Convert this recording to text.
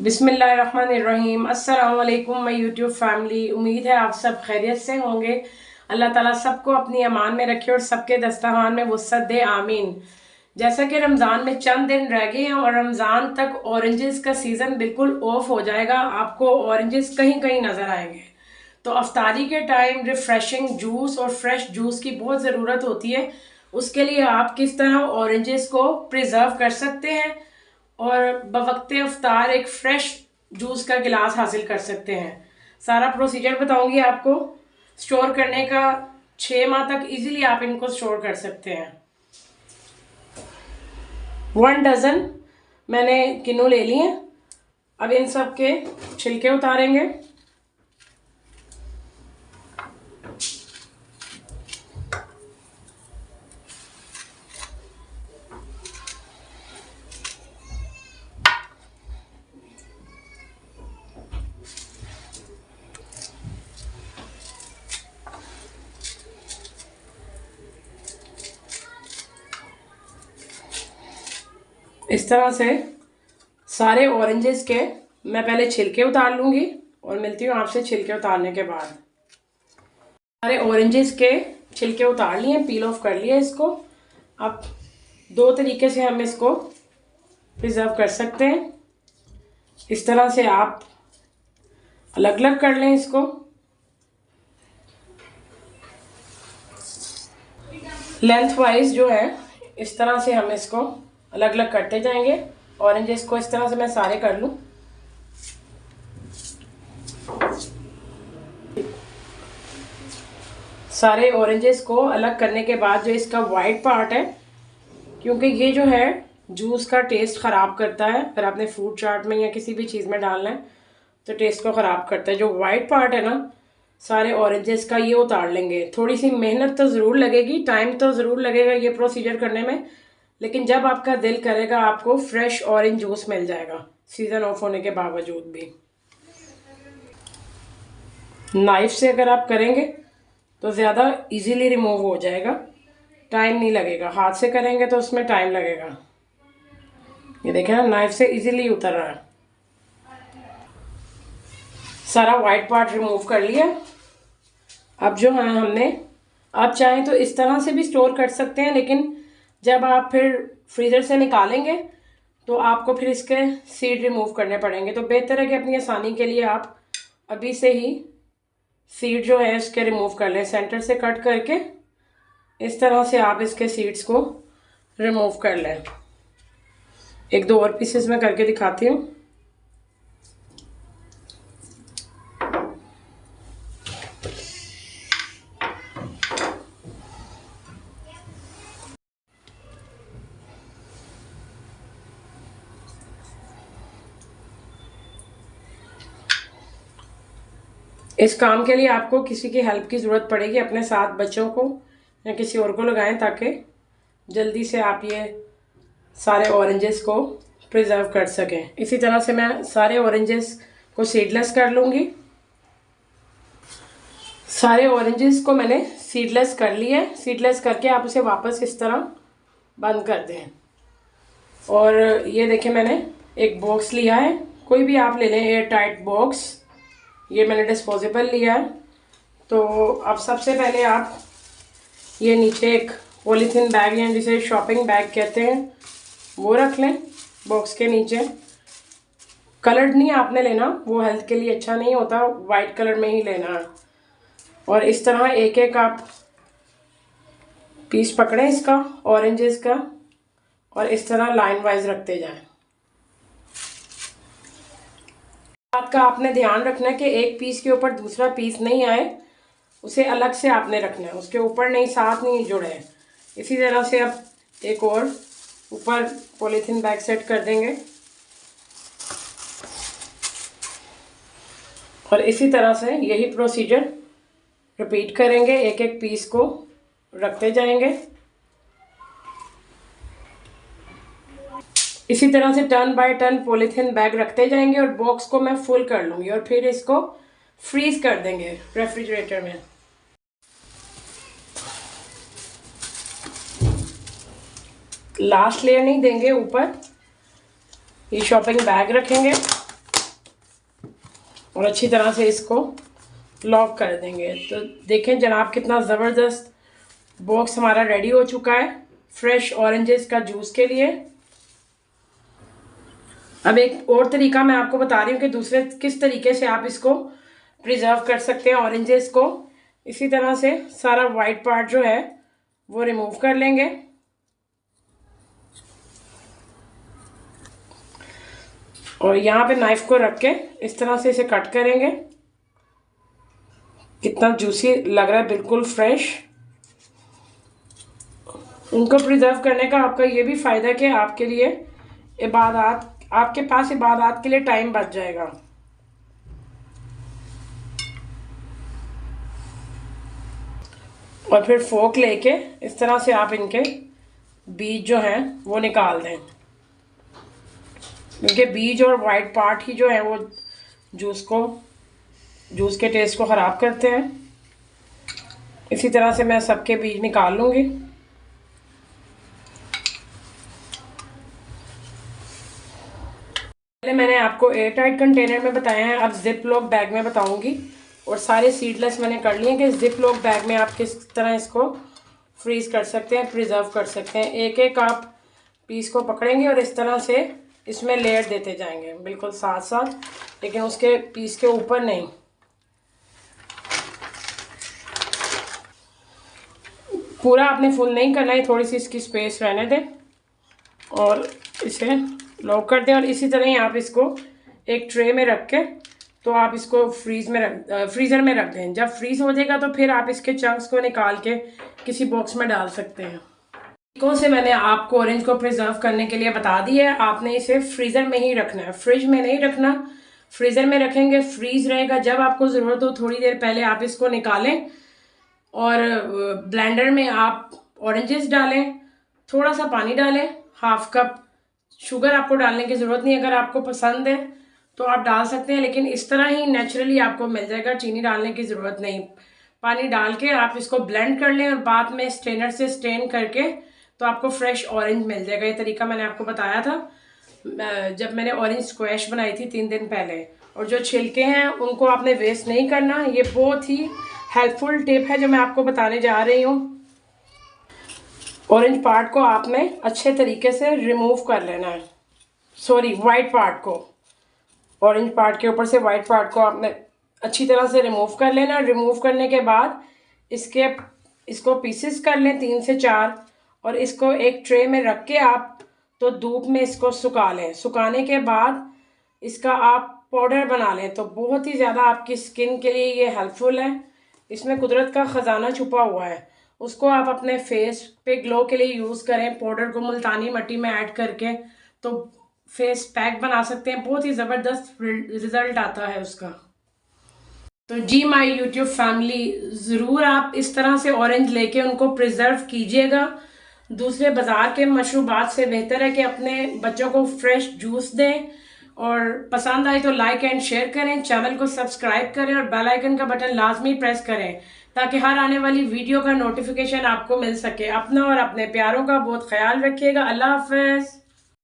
बिस्मिल्लाहिर्रहमानिर्रहीम। अस्सलाम वालेकुम माय यूट्यूब फैमिली। उम्मीद है आप सब खैरियत से होंगे। अल्लाह ताला सबको अपनी अमान में रखे और सबके दस्तरखान में वुसअत दे, आमीन। जैसा कि रमज़ान में चंद दिन रह गए हैं और रमज़ान तक ऑरेंजेस का सीज़न बिल्कुल ऑफ हो जाएगा, आपको ऑरेंजेस कहीं कहीं नज़र आएंगे। तो अफ्तारी के टाइम रिफ्रेशिंग जूस और फ्रेश जूस की बहुत ज़रूरत होती है। उसके लिए आप किस तरह ऑरेंजेस को प्रिजर्व कर सकते हैं और बवक्ते अफ्तार एक फ्रेश जूस का गिलास हासिल कर सकते हैं, सारा प्रोसीजर बताऊंगी आपको। स्टोर करने का 6 माह तक इजीली आप इनको स्टोर कर सकते हैं। 1 डज़न मैंने किन्नू ले लिए। अब इन सब के छिलके उतारेंगे। इस तरह से सारे ऑरेंजेस के मैं पहले छिलके उतार लूंगी और मिलती हूँ आपसे छिलके उतारने के बाद। सारे ऑरेंजेस के छिलके उतार लिए, पील ऑफ कर लिए इसको। अब 2 तरीके से हम इसको प्रिजर्व कर सकते हैं। इस तरह से आप अलग अलग कर लें इसको। लेंथ वाइज जो है इस तरह से हम इसको अलग अलग करते जाएंगे। ऑरेंजेस को इस तरह से मैं सारे कर लूं। सारे ऑरेंजेस को अलग करने के बाद जो इसका वाइट पार्ट है, क्योंकि ये जो है जूस का टेस्ट ख़राब करता है, अगर आपने फ्रूट चाट में या किसी भी चीज़ में डालना है तो टेस्ट को ख़राब करता है। जो वाइट पार्ट है ना सारे ऑरेंजेस का, ये उतार लेंगे। थोड़ी सी मेहनत तो ज़रूर लगेगी, टाइम तो ज़रूर लगेगा ये प्रोसीजर करने में, लेकिन जब आपका दिल करेगा आपको फ्रेश ऑरेंज जूस मिल जाएगा, सीज़न ऑफ होने के बावजूद भी। नाइफ से अगर आप करेंगे तो ज़्यादा इजीली रिमूव हो जाएगा, टाइम नहीं लगेगा। हाथ से करेंगे तो उसमें टाइम लगेगा। ये देखें ना, नाइफ से इजीली उतर रहा है। सारा वाइट पार्ट रिमूव कर लिया। अब जो है हमने, आप चाहें तो इस तरह से भी स्टोर कर सकते हैं, लेकिन जब आप फिर फ्रीज़र से निकालेंगे तो आपको फिर इसके सीड रिमूव करने पड़ेंगे। तो बेहतर है कि अपनी आसानी के लिए आप अभी से ही सीड जो है इसके रिमूव कर लें। सेंटर से कट करके इस तरह से आप इसके सीड्स को रिमूव कर लें। 1-2 और पीसेस में करके दिखाती हूँ। इस काम के लिए आपको किसी की हेल्प की ज़रूरत पड़ेगी। अपने साथ बच्चों को या किसी और को लगाएं ताकि जल्दी से आप ये सारे ऑरेंजेस को प्रिजर्व कर सकें। इसी तरह से मैं सारे ऑरेंजेस को सीडलेस कर लूँगी। सारे ऑरेंजेस को मैंने सीडलेस कर लिया है। सीडलेस करके आप उसे वापस इस तरह बंद कर दें। और ये देखें, मैंने एक बॉक्स लिया है, कोई भी आप ले लें, एयर टाइट बॉक्स। ये मैंने डिस्पोजेबल लिया है। तो अब सबसे पहले आप ये नीचे एक पॉलीथीन बैग या जिसे शॉपिंग बैग कहते हैं वो रख लें बॉक्स के नीचे। कलर्ड नहीं आपने लेना, वो हेल्थ के लिए अच्छा नहीं होता, वाइट कलर में ही लेना है। और इस तरह एक एक आप पीस पकड़ें इसका, ऑरेंजेस का, और इस तरह लाइन वाइज रखते जाएं। बात का आपने ध्यान रखना है कि एक पीस के ऊपर दूसरा पीस नहीं आए, उसे अलग से आपने रखना है, उसके ऊपर नहीं, साथ नहीं जुड़े। इसी तरह से अब एक और ऊपर पॉलीथीन बैग सेट कर देंगे और इसी तरह से यही प्रोसीजर रिपीट करेंगे। एक एक पीस को रखते जाएंगे। इसी तरह से turn by turn polythene bag रखते जाएंगे और बॉक्स को मैं फुल कर लूँगी और फिर इसको फ्रीज कर देंगे रेफ्रिजरेटर में। लास्ट लेयर नहीं देंगे, ऊपर ये शॉपिंग बैग रखेंगे और अच्छी तरह से इसको लॉक कर देंगे। तो देखें जनाब कितना ज़बरदस्त बॉक्स हमारा रेडी हो चुका है फ्रेश ऑरेंजेस का जूस के लिए। अब एक और तरीका मैं आपको बता रही हूँ कि दूसरे किस तरीके से आप इसको प्रिजर्व कर सकते हैं ऑरेंजेस को। इसी तरह से सारा वाइट पार्ट जो है वो रिमूव कर लेंगे और यहाँ पे नाइफ को रख के इस तरह से इसे कट करेंगे। कितना जूसी लग रहा है, बिल्कुल फ्रेश। इनको प्रिजर्व करने का आपका ये भी फ़ायदा है कि आपके लिए इबादत, आपके पास इबादत के लिए टाइम बच जाएगा। और फिर फोक लेके इस तरह से आप इनके बीज जो हैं वो निकाल दें, क्योंकि बीज और वाइट पार्ट ही जो है वो जूस के टेस्ट को ख़राब करते हैं। इसी तरह से मैं सबके बीज निकाल लूँगी। पहले मैंने आपको एयर टाइट कंटेनर में बताया है, अब जिप लॉक बैग में बताऊंगी। और सारे सीडलेस मैंने कर लिए कि जिप लॉक बैग में आप किस तरह इसको फ्रीज़ कर सकते हैं, प्रिजर्व कर सकते हैं। एक एक आप पीस को पकड़ेंगे और इस तरह से इसमें लेयर देते जाएंगे, बिल्कुल साथ साथ, लेकिन उसके पीस के ऊपर नहीं। पूरा आपने फुल नहीं करना है, थोड़ी सी इसकी स्पेस रहने दें और इसे लॉक कर दें। और इसी तरह ही आप इसको एक ट्रे में रख के तो आप इसको फ्रीज़र में रख दें। जब फ्रीज़ हो जाएगा तो फिर आप इसके चंक्स को निकाल के किसी बॉक्स में डाल सकते हैं। तरीकों से मैंने आपको ऑरेंज को प्रिजर्व करने के लिए बता दिया है। आपने इसे फ्रीज़र में ही रखना है, फ्रिज में नहीं रखना। फ्रीज़र में रखेंगे फ्रीज़ रहेगा। जब आपको ज़रूरत हो थोड़ी देर पहले आप इसको निकालें और ब्लेंडर में आप ऑरेंजेस डालें, थोड़ा सा पानी डालें, हाफ कप शुगर आपको डालने की ज़रूरत नहीं। अगर आपको पसंद है तो आप डाल सकते हैं, लेकिन इस तरह ही नेचुरली आपको मिल जाएगा, चीनी डालने की ज़रूरत नहीं। पानी डाल के आप इसको ब्लेंड कर लें और बाद में स्ट्रेनर से स्ट्रेन करके तो आपको फ्रेश ऑरेंज मिल जाएगा। ये तरीका मैंने आपको बताया था जब मैंने ऑरेंज स्क्वैश बनाई थी 3 दिन पहले। और जो छिलके हैं उनको आपने वेस्ट नहीं करना। ये बहुत ही हेल्पफुल टिप है जो मैं आपको बताने जा रही हूँ। ऑरेंज पार्ट को आपने अच्छे तरीके से रिमूव कर लेना है, सॉरी वाइट पार्ट को, ऑरेंज पार्ट के ऊपर से वाइट पार्ट को आपने अच्छी तरह से रिमूव कर लेना। रिमूव करने के बाद इसको पीसेस कर लें 3 से 4 और इसको एक ट्रे में रख के आप तो धूप में इसको सुखा लें। सुखाने के बाद इसका आप पाउडर बना लें तो बहुत ही ज़्यादा आपकी स्किन के लिए ये हेल्पफुल है। इसमें कुदरत का ख़जाना छुपा हुआ है। उसको आप अपने फेस पे ग्लो के लिए यूज़ करें। पाउडर को मुल्तानी मिट्टी में ऐड करके तो फेस पैक बना सकते हैं, बहुत ही ज़बरदस्त रिज़ल्ट आता है उसका। तो जी माय यूट्यूब फैमिली, ज़रूर आप इस तरह से ऑरेंज लेके उनको प्रिजर्व कीजिएगा। दूसरे बाज़ार के मशरूबात से बेहतर है कि अपने बच्चों को फ्रेश जूस दें। और पसंद आए तो लाइक एंड शेयर करें, चैनल को सब्सक्राइब करें और बेल आइकन का बटन लाजमी प्रेस करें ताकि हर आने वाली वीडियो का नोटिफिकेशन आपको मिल सके। अपना और अपने प्यारों का बहुत ख्याल रखिएगा। अल्लाह हाफ़िज़।